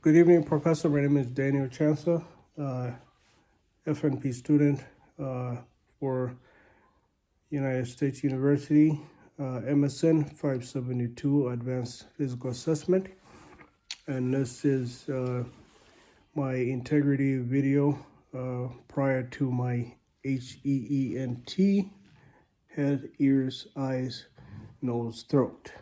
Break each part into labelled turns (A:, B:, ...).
A: Good evening, Professor. My name is Daniel Chancellor, FNP student for United States University, MSN 572 Advanced Physical Assessment. And this is my integrity video prior to my HEENT, head, ears, eyes, nose, throat.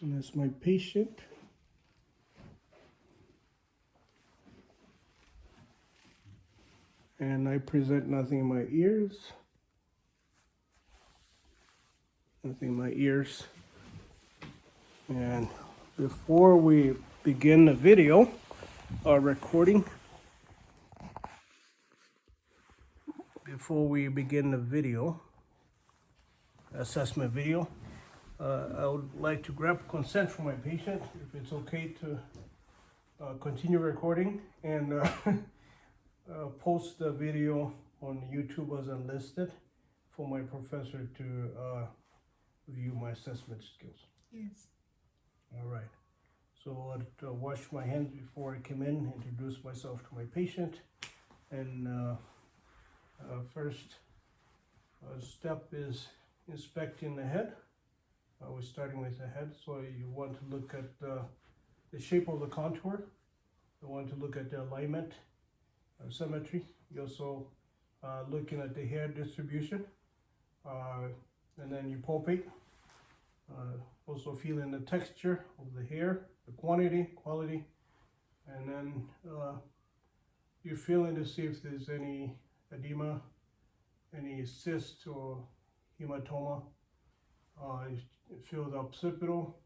A: And that's my patient. And I present nothing in my ears. Nothing in my ears. And before we begin the video, recording, assessment video, I would like to grab consent from my patient, if it's okay to continue recording and post the video on YouTube as Unlisted for my professor to view my assessment skills.
B: Yes.
A: All right. So I'll wash my hands before I come in, introduce myself to my patient, and first step is inspecting the head. We're starting with the head, so you want to look at the shape of the contour. You want to look at the alignment, symmetry. You also looking at the hair distribution, and then you palpate. Also feeling the texture of the hair, the quantity, quality, and then you're feeling to see if there's any edema, any cyst or hematoma. You feel the occipital.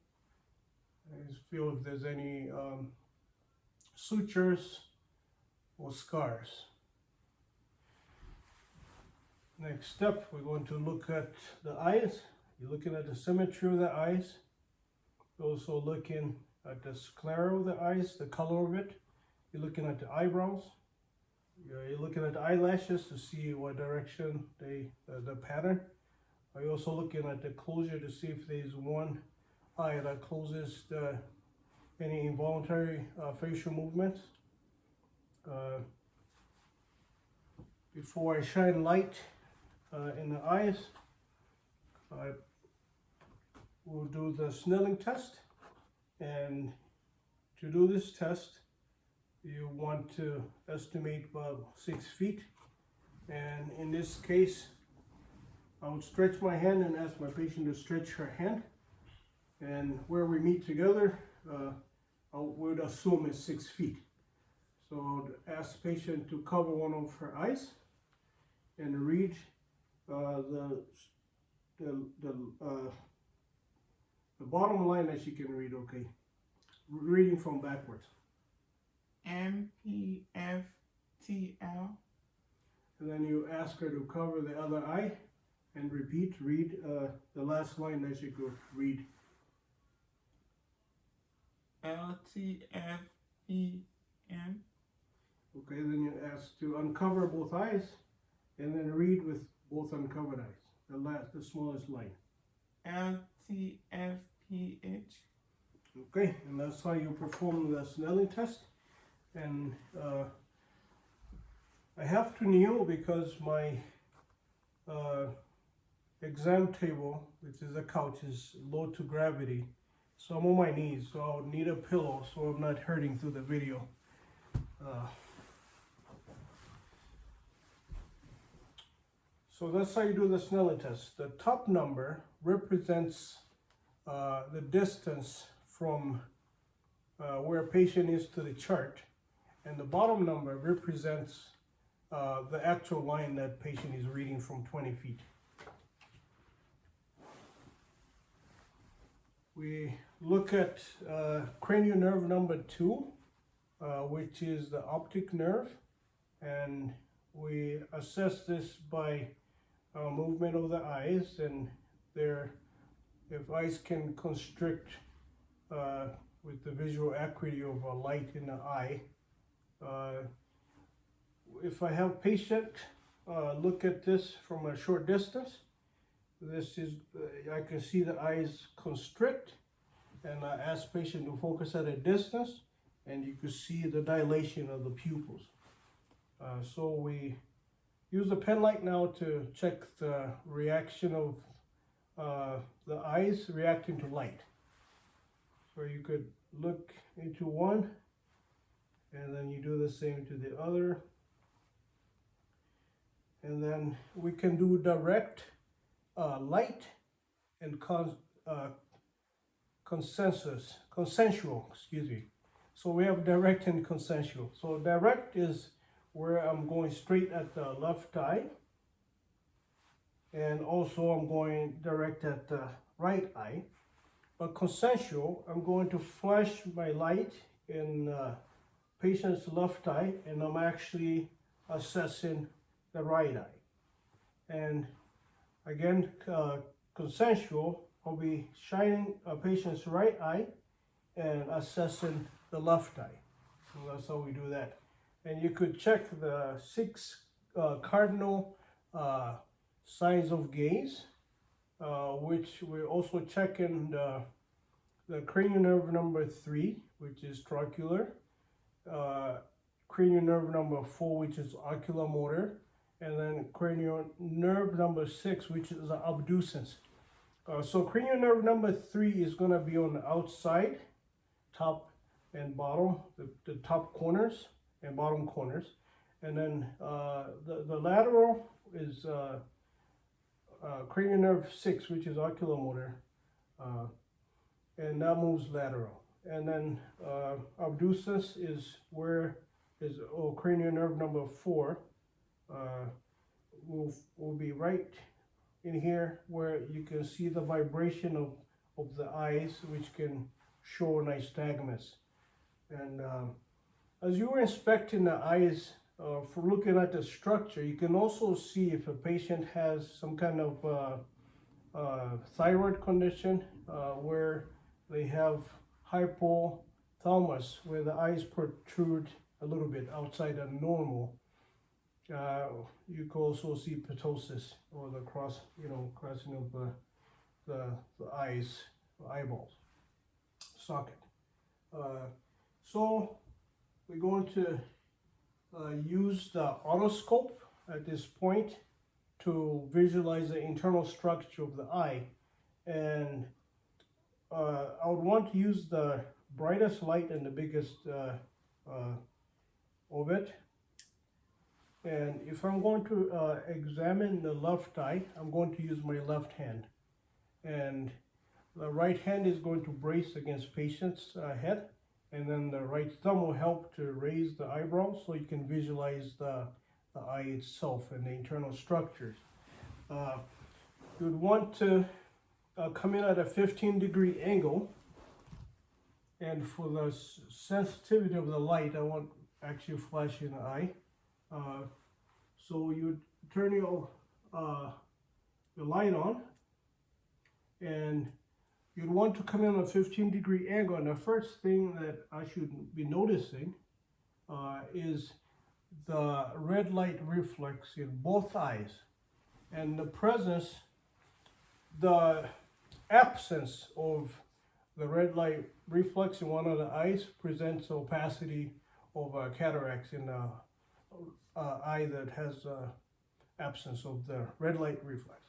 A: You feel if there's any sutures or scars. Next step, we're going to look at the eyes. You're looking at the symmetry of the eyes. You're also looking at the sclera of the eyes, the color of it. You're looking at the eyebrows. You're looking at the eyelashes to see what direction the pattern. You're also looking at the closure to see if there's one eye that closes any involuntary facial movements. Before I shine light in the eyes, I will do the Snelling test. And to do this test, you want to estimate about 6 feet. And in this case, I would stretch my hand and ask my patient to stretch her hand. And where we meet together, I would assume is 6 feet. So I would ask the patient to cover one of her eyes and read the bottom line that she can read, okay. Reading from backwards.
B: MPFTL.
A: And then you ask her to cover the other eye and read the last line that she could read.
B: LTFEN.
A: Okay, then you ask to uncover both eyes and then read with both uncovered eyes. The smallest line.
B: LTFPH.
A: Okay, and that's how you perform the Snelling test. And I have to kneel because my exam table, which is a couch, is low to gravity. So I'm on my knees, so I'll need a pillow so I'm not hurting through the video. So that's how you do the Snelling test. The top number represents the distance from where a patient is to the chart, and the bottom number represents the actual line that patient is reading from 20 feet. We look at cranial nerve number 2, which is the optic nerve, and we assess this by movement of the eyes, and if eyes can constrict with the visual acuity of a light in the eye. If I have patient look at this from a short distance, this is, I can see the eyes constrict, and I ask patient to focus at a distance, and you can see the dilation of the pupils. So we use the pen light now to check the reaction of the eyes reacting to light. So you could look into one, and then you do the same to the other. And then we can do direct light and consensual, excuse me. So we have direct and consensual. So direct is where I'm going straight at the left eye, and also I'm going direct at the right eye. But consensual, I'm going to flash my light in patient's left eye, and I'm actually assessing the right eye. And again, consensual, I'll be shining a patient's right eye and assessing the left eye. So that's how we do that. And you could check the 6 cardinal signs of gaze, which we're also checking the cranial nerve number 3, which is trochlear, cranial nerve number 4, which is oculomotor, and then cranial nerve number 6, which is the abducens. So cranial nerve number 3 is going to be on the outside, top and bottom, the top corners and bottom corners. And then the lateral is cranial nerve 6, which is oculomotor, and that moves lateral. And then abducens is where is cranial nerve number 4. Will be right in here where you can see the vibration of the eyes, which can show nystagmus. And as you were inspecting the eyes for looking at the structure, you can also see if a patient has some kind of thyroid condition where they have hypothalamus, where the eyes protrude a little bit outside of normal. You can also see ptosis, or the crossing of the eyes, eyeballs, socket. So we're going to use the otoscope at this point to visualize the internal structure of the eye. And I would want to use the brightest light and the biggest of it. And if I'm going to examine the left eye, I'm going to use my left hand. And the right hand is going to brace against patient's head. And then the right thumb will help to raise the eyebrows so you can visualize the eye itself and the internal structures. You'd want to come in at a 15-degree angle. And for the sensitivity of the light, I want actually flash in the eye. So you turn your light on, and you'd want to come in on a 15-degree angle. And the first thing that I should be noticing is the red light reflex in both eyes, and the absence of the red light reflex in one of the eyes presents opacity of cataracts in the eye that has absence of the red light reflex.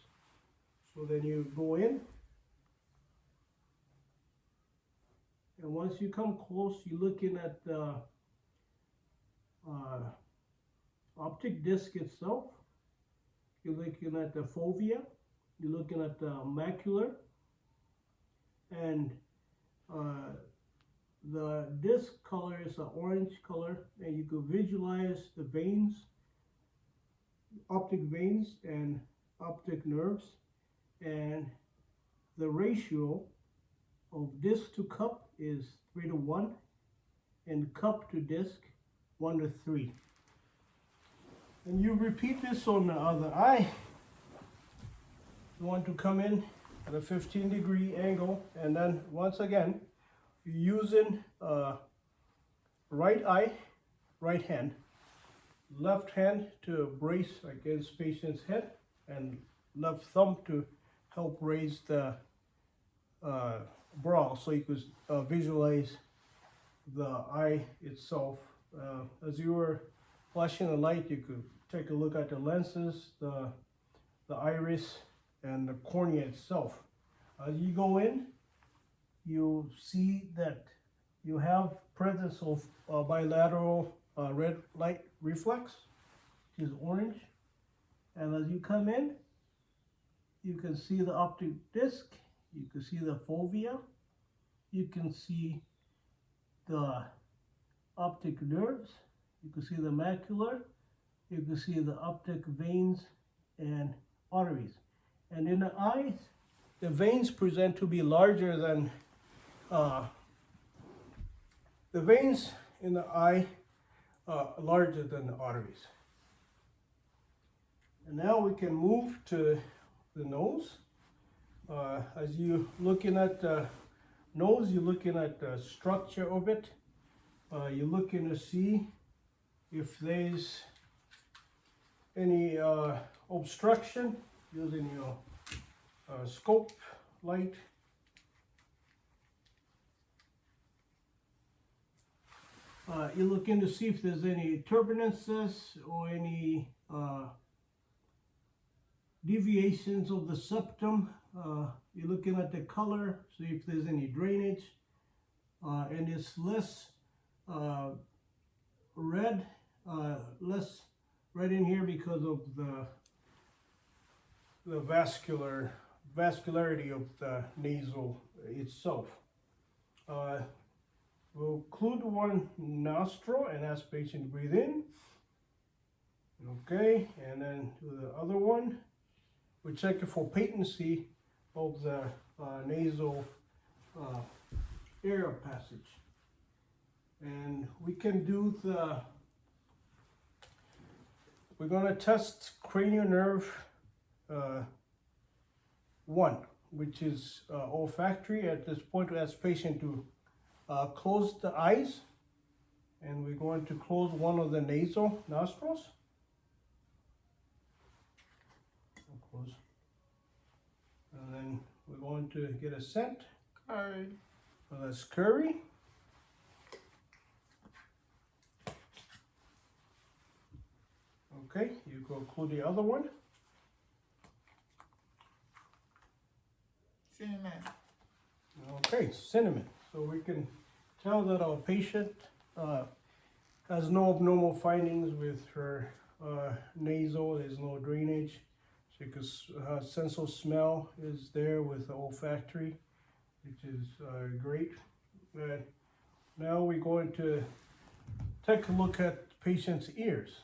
A: So then you go in, and once you come close, you're looking at the optic disc itself. You're looking at the fovea. You're looking at the macular, and the disc color is an orange color, and you can visualize the veins, optic veins and optic nerves, and the ratio of disc to cup is 3:1, and cup to disc 1:3. And you repeat this on the other eye. You want to come in at a 15-degree angle, and then once again using right eye, right hand, left hand to brace against patient's head, and left thumb to help raise the brow, so you could visualize the eye itself. As you were flashing the light, you could take a look at the lenses, the iris, and the cornea itself. As you go in, you see that you have presence of bilateral red light reflex, which is orange. And as you come in, you can see the optic disc, you can see the fovea, you can see the optic nerves, you can see the macula, you can see the optic veins and arteries. And in the eyes, the veins present to be larger than the veins in the eye larger than the arteries. And now we can move to the nose. As you looking at the nose, you're looking at the structure of it. You're looking to see if there's any obstruction using your scope light. You're looking to see if there's any turbulences or any deviations of the septum. You're looking at the color, see if there's any drainage, and it's less red, less red in here because of the vascularity of the nasal itself. We'll occlude one nostril and ask patient to breathe in. Okay, and then to the other one, we're checking for patency of the nasal air passage. And we can do we're going to test cranial nerve 1, which is olfactory. At this point, we ask patient to close the eyes, and we're going to close one of the nasal nostrils. Close. And then we're going to get a scent.
B: Curry.
A: So that's curry. Okay, you go include the other one.
B: Cinnamon.
A: Okay, cinnamon. So we can tell that our patient has no abnormal findings with her nasal. There's no drainage. Because sense of smell is there with the olfactory, which is great. Now we're going to take a look at patient's ears.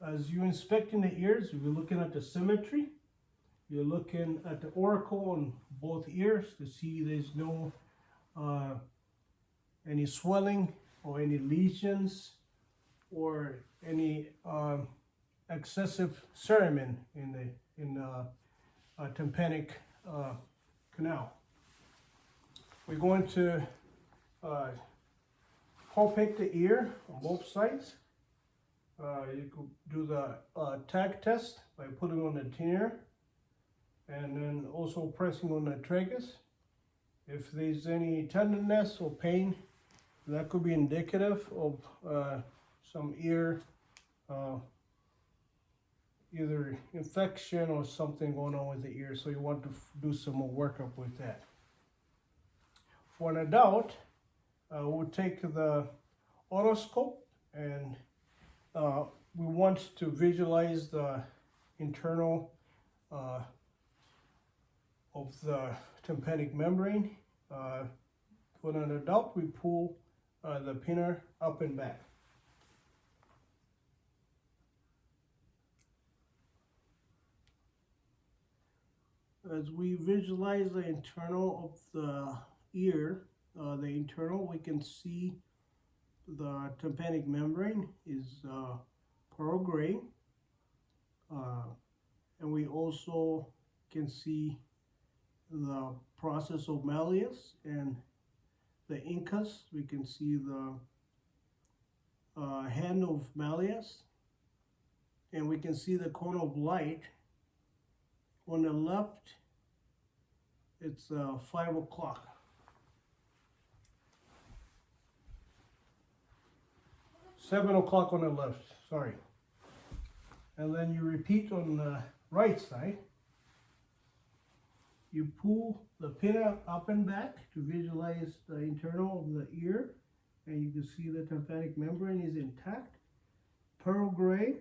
A: As you're inspecting the ears, you're looking at the symmetry. You're looking at the auricle on both ears to see there's no any swelling or any lesions or any excessive cerumen in the tympanic canal. We're going to palpate the ear on both sides. You could do the tag test by putting on the tenor and then also pressing on the tragus. If there's any tenderness or pain, that could be indicative of some ear either infection or something going on with the ear, so you want to do some more workup with that. For an adult, we'll take the otoscope and we want to visualize the internal of the tympanic membrane. For an adult, we pull the pinner up and back. As we visualize the internal of the ear, we can see the tympanic membrane is pearl gray, and we also can see the process of malleus and the incus. We can see the hand of malleus, and we can see the cone of light. On the left, it's 5 o'clock. 7 o'clock on the left, sorry. And then you repeat on the right side. You pull the pinna up and back to visualize the internal of the ear, and you can see the tympanic membrane is intact. Pearl gray.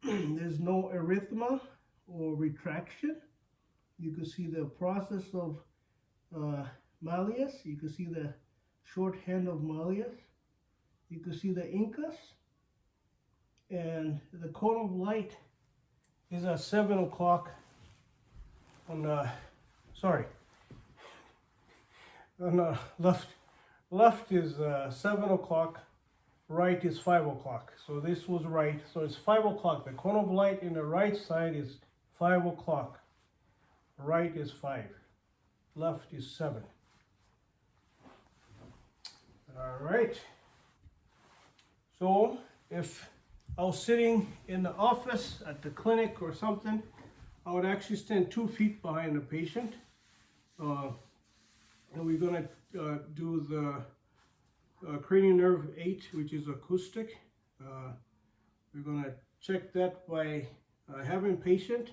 A: There's no erythema or retraction. You can see the process of malleus. You can see the short hand of malleus. You can see the incus. And the cone of light is at 7 o'clock on the, sorry, on the left. Left is 7 o'clock, right is 5 o'clock. So this was right, so it's 5 o'clock. The cone of light in the right side is 5 o'clock. Right is 5, left is 7. All right. So if I was sitting in the office at the clinic or something, I would actually stand 2 feet behind the patient. And we're gonna do the cranial nerve 8, which is acoustic. We're gonna check that by having patient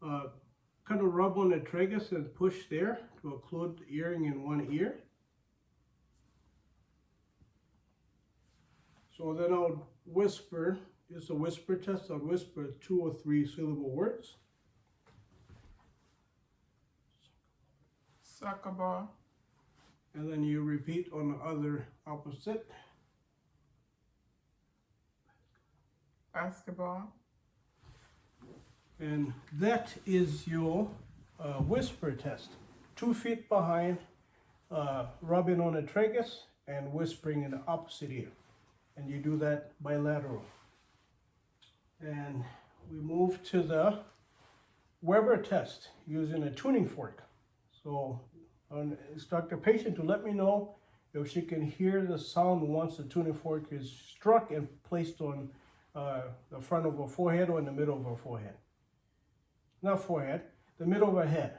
A: kind of rub on the tragus and push there to occlude the earring in one ear. So then I'll whisper, it's a whisper test, I'll whisper 2 or 3 syllable words.
B: Soccer ball.
A: And then you repeat on the other opposite.
B: Basketball.
A: And that is your whisper test. 2 feet behind, rubbing on the tragus and whispering in the opposite ear. And you do that bilateral. And we move to the Weber test using a tuning fork. So I'll instruct the patient to let me know if she can hear the sound once the tuning fork is struck and placed on the front of her forehead or in the middle of her forehead. Not forehead, the middle of her head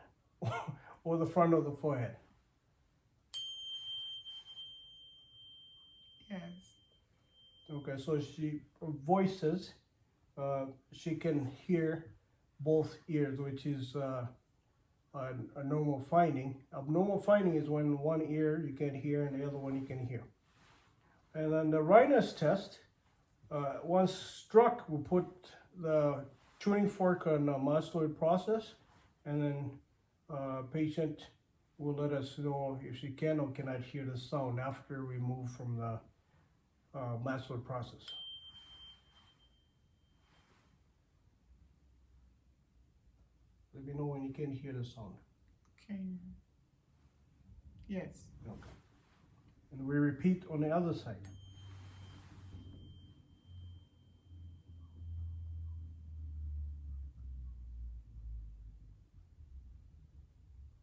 A: or the front of the forehead.
B: Yes.
A: Okay, so she voices, she can hear both ears, which is a normal finding. Abnormal finding is when one ear you can hear and the other one you can hear. And then the Rhinus test, once struck, we'll put the tuning fork on the mastoid process, and then patient will let us know if she can or cannot hear the sound after we move from the mastoid process. Let me know when you can hear the sound.
B: Can. Yes.
A: Okay. And we repeat on the other side.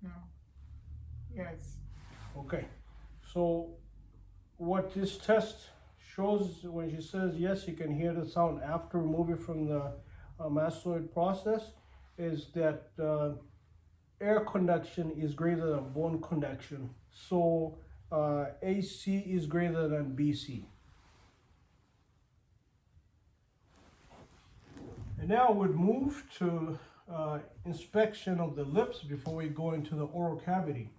B: No. Yes.
A: Okay. So what this test shows, when she says yes, you can hear the sound after moving from the mastoid process, is that air conduction is greater than bone conduction. So AC is greater than BC. And now we'd move to inspection of the lips before we go into the oral cavity.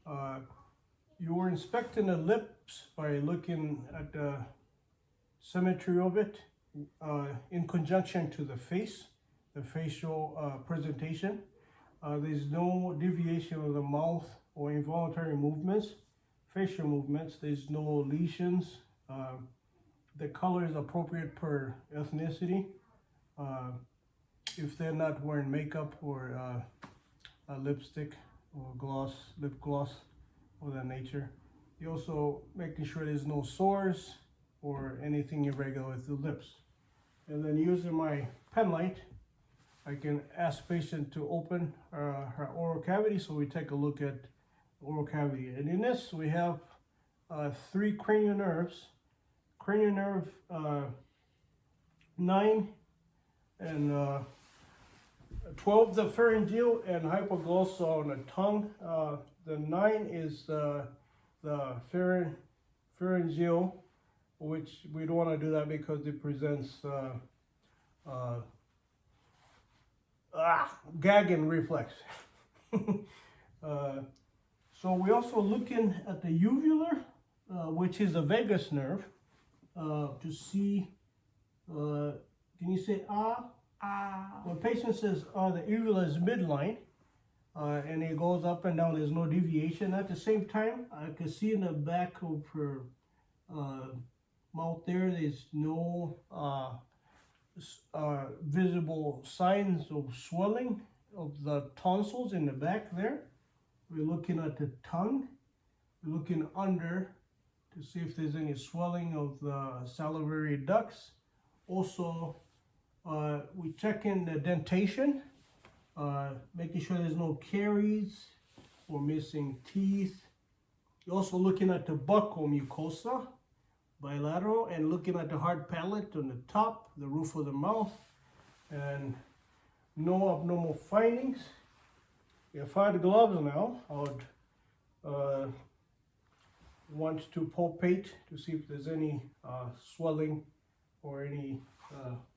A: You were inspecting the lips by looking at the symmetry of it in conjunction to the face, the facial presentation. There's no deviation of the mouth or involuntary movements, facial movements. There's no lesions. The color is appropriate per ethnicity. If they're not wearing makeup or a lipstick or gloss, lip gloss of that nature. You also making sure there's no sores or anything irregular with the lips. And then using my pen light, I can ask patient to open her oral cavity so we take a look at oral cavity. And in this, we have 3 cranial nerves. Cranial nerve 9 and 12, the pharyngeal and hypoglossal on the tongue. The 9 is the pharyngeal, which we don't want to do that because it presents gagging reflex. So we're also looking at the uvular, which is the vagus nerve, to see, can you say ah? When patient says the uvula is midline, and it goes up and down, there's no deviation. At the same time, I can see in the back of her mouth there's no visible signs of swelling of the tonsils in the back there. We're looking at the tongue. We're looking under to see if there's any swelling of the salivary ducts. Also, we check in the dentation, making sure there's no caries or missing teeth. You're also looking at the buccal mucosa, bilateral, and looking at the hard palate on the top, the roof of the mouth, and no abnormal findings. If I had gloves now, I would want to palpate to see if there's any swelling or any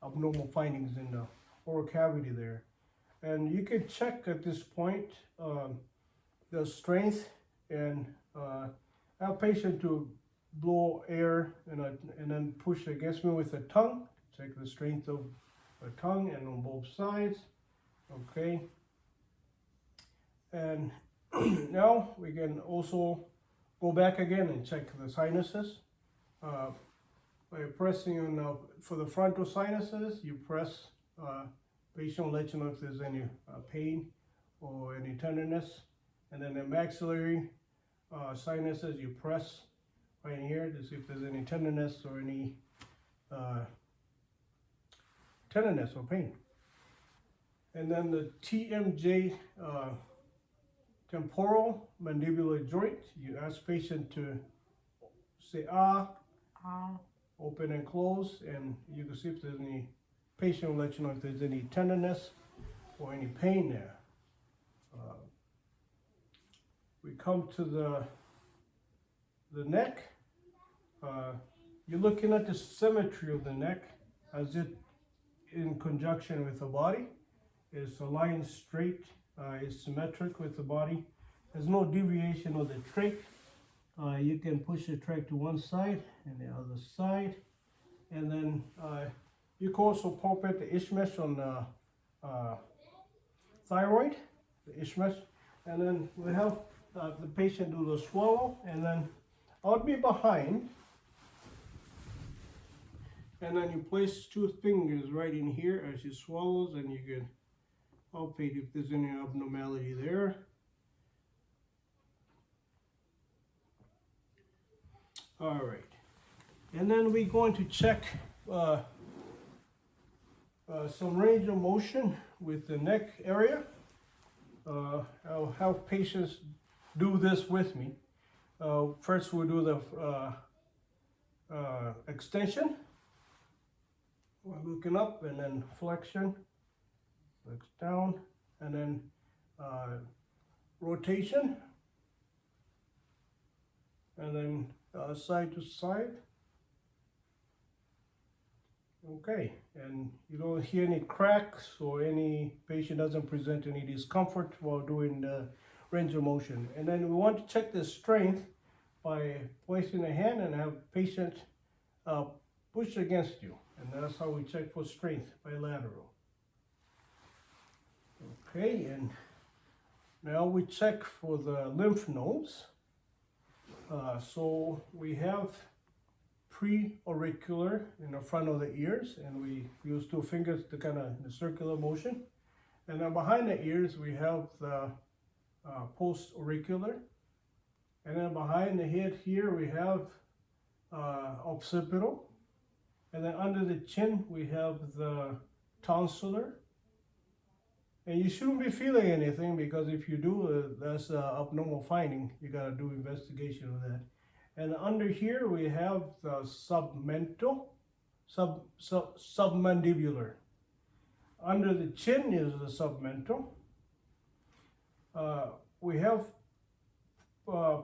A: abnormal findings in the oral cavity there. And you can check at this point the strength and have patient to blow air and then push against me with the tongue. Check the strength of the tongue and on both sides. Okay. And now we can also go back again and check the sinuses. By pressing on for the frontal sinuses, you press, patient will let you know if there's any pain or any tenderness. And then the maxillary sinuses, you press right here to see if there's any tenderness or any tenderness or pain. And then the TMJ temporal mandibular joint, you ask patient to say open and close, and you can see if there's any, patient will let you know if there's any tenderness or any pain there. We come to the neck. You're looking at the symmetry of the neck as it in conjunction with the body. It's aligned straight, it's symmetric with the body. There's no deviation of the trach. You can push the trach to one side and the other side. And then you can also palpate the isthmus on the thyroid, the isthmus. And then we have the patient do the swallow, and then I'll be behind. And then you place 2 fingers right in here as she swallows, and you can palpate if there's any abnormality there. All right. And then we're going to check some range of motion with the neck area. I'll have patients do this with me. First we'll do the extension. We're looking up, and then flexion, flex down, and then rotation, and then side to side. Okay, and you don't hear any cracks or any patient doesn't present any discomfort while doing the range of motion. And then we want to check the strength by placing a hand and have patient push against you. And that's how we check for strength, bilateral. Okay, and now we check for the lymph nodes. So we have pre-auricular in the front of the ears, and we use 2 fingers to kind of the circular motion. And then behind the ears we have the post-auricular. And then behind the head here we have occipital. And then under the chin we have the tonsillar. And you shouldn't be feeling anything, because if you do, that's abnormal finding. You gotta do investigation of that. And under here we have the submandibular. Under the chin is the submental. We have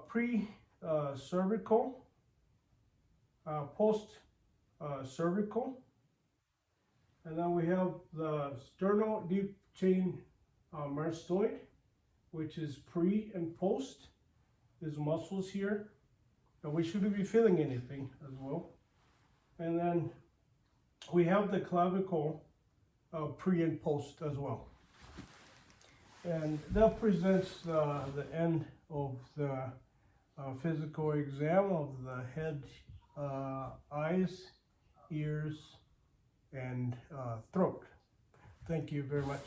A: pre-cervical, post-cervical, and then we have the sternal deep chain mastoid, which is pre and post. There's muscles here, and we shouldn't be feeling anything as well. And then we have the clavicle pre and post as well. And that presents the end of the physical exam of the head, eyes, ears, and throat. Thank you very much.